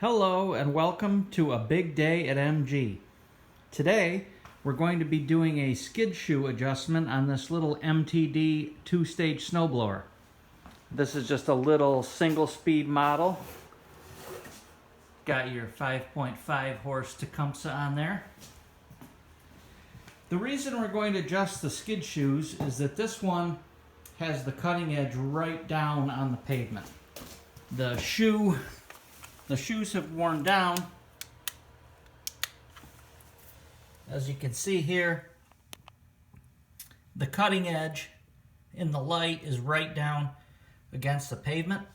Hello and welcome to a big day at MG. Today we're going to be doing a skid shoe adjustment on this little MTD two-stage snowblower. This is just a little single speed model. Got your 5.5 horse Tecumseh on there. The reason we're going to adjust the skid shoes is that this one has the cutting edge right down on the pavement. The shoes have worn down. As you can see here, the cutting edge in the light is right down against the pavement,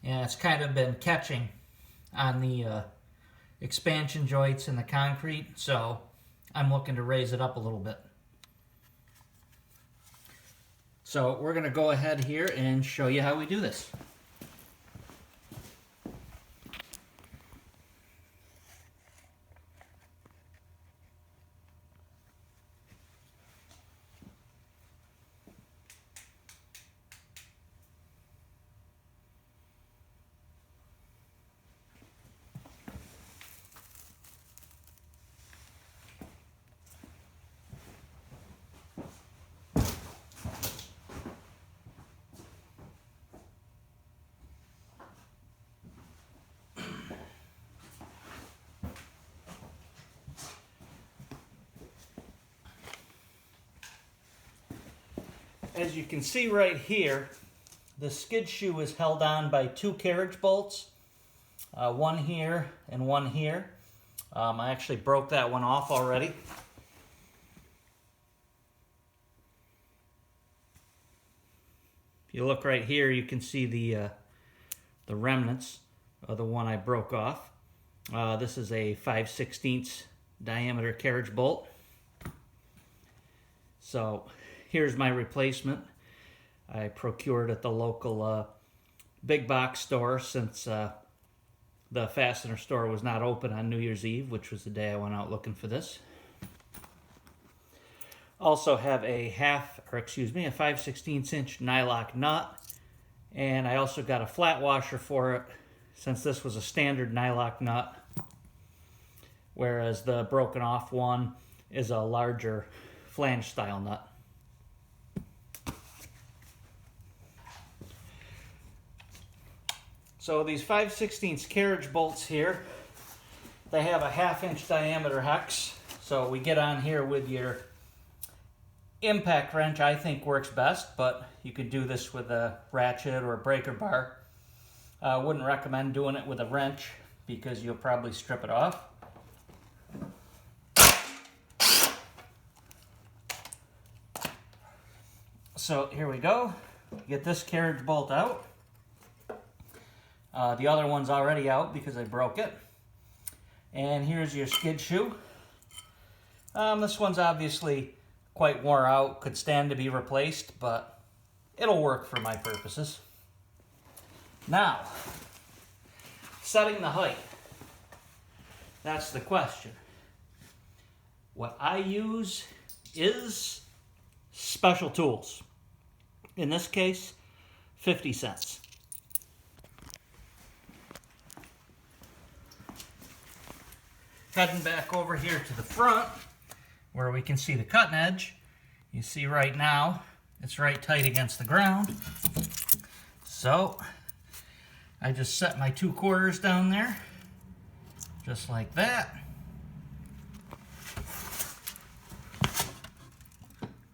and it's kind of been catching on the expansion joints in the concrete, so I'm looking to raise it up a little bit. So we're going to go ahead here and show you how we do this. As you can see right here, the skid shoe is held on by two carriage bolts, one here and one here. I actually broke that one off already. If you look right here, you can see the remnants of the one I broke off. This is a 5/16 diameter carriage bolt. So here's my replacement. I procured at the local big box store since the fastener store was not open on New Year's Eve, which was the day I went out looking for this. Also have a 5/16 inch nylock nut, and I also got a flat washer for it since this was a standard nylock nut, whereas the broken off one is a larger flange style nut. So these 5/16 carriage bolts here, they have a 1/2 inch diameter hex. So we get on here with your impact wrench, I think works best, but you could do this with a ratchet or a breaker bar. I wouldn't recommend doing it with a wrench because you'll probably strip it off. So here we go. Get this carriage bolt out. The other one's already out because I broke it. And here's your skid shoe. This one's obviously quite worn out, could stand to be replaced, but it'll work for my purposes. Now, setting the height. That's the question. What I use is special tools. In this case, 50 cents. Heading back over here to the front where we can see the cutting edge. You see right now it's right tight against the ground. So I just set my 2/4 down there just like that.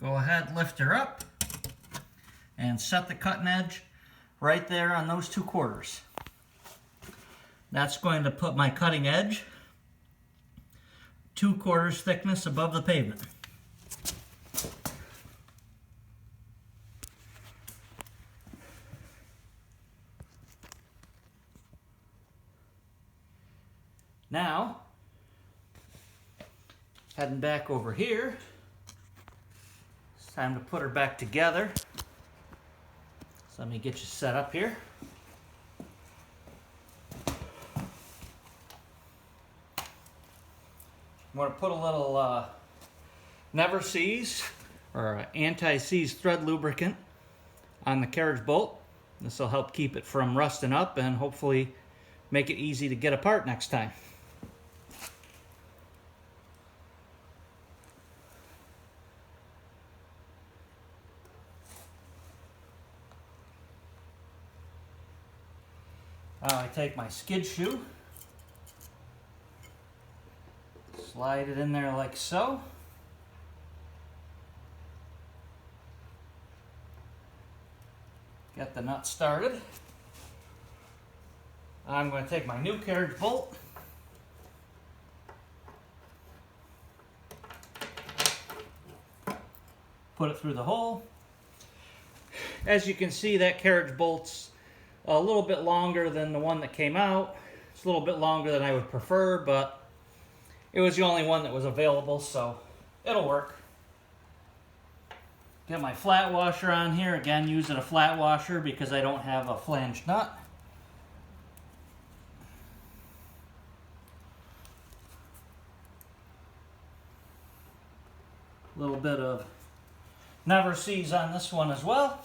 Go ahead, lift her up and set the cutting edge right there on those 2/4. That's going to put my cutting edge 2/4 thickness above the pavement. Now, heading back over here, it's time to put her back together. So let me get you set up here. I'm going to put a little Never Seize or anti-seize thread lubricant on the carriage bolt. This will help keep it from rusting up and hopefully make it easy to get apart next time. I take my skid shoe, slide it in there like so. Get the nut started. I'm going to take my new carriage bolt, put it through the hole. As you can see, that carriage bolt's a little bit longer than the one that came out. It's a little bit longer than I would prefer, but it was the only one that was available, so it'll work. Get my flat washer on here. Again, using a flat washer because I don't have a flanged nut. A little bit of never sees on this one as well.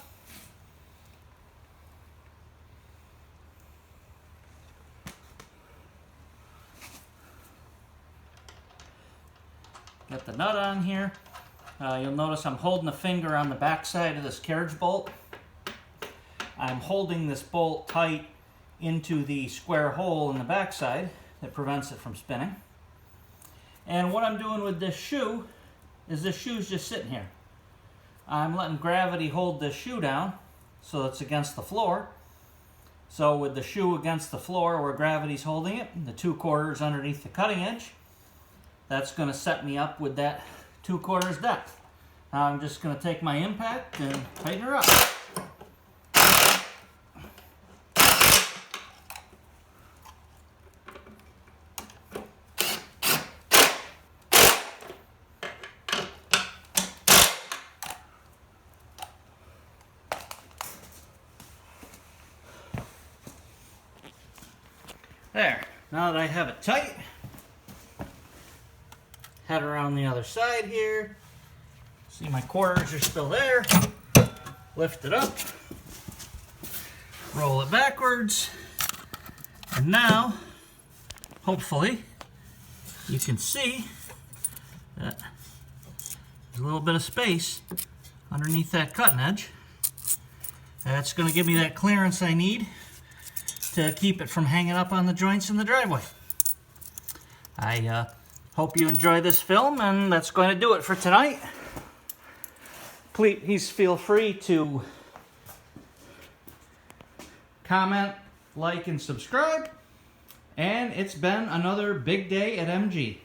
Get the nut on here. You'll notice I'm holding a finger on the back side of this carriage bolt. I'm holding this bolt tight into the square hole in the back side that prevents it from spinning. And what I'm doing with this shoe is this shoe's just sitting here. I'm letting gravity hold this shoe down so it's against the floor. So with the shoe against the floor where gravity's holding it, the 2/4 underneath the cutting edge, that's going to set me up with that 2/4 depth. Now I'm just going to take my impact and tighten her up. There. Now that I have it tight, head around the other side here. See, my quarters are still there. Lift it up, roll it backwards, and now, hopefully, you can see that there's a little bit of space underneath that cutting edge. That's going to give me that clearance I need to keep it from hanging up on the joints in the driveway. I hope you enjoy this film, and that's going to do it for tonight. Please feel free to comment, like, and subscribe. And it's been another big day at MG.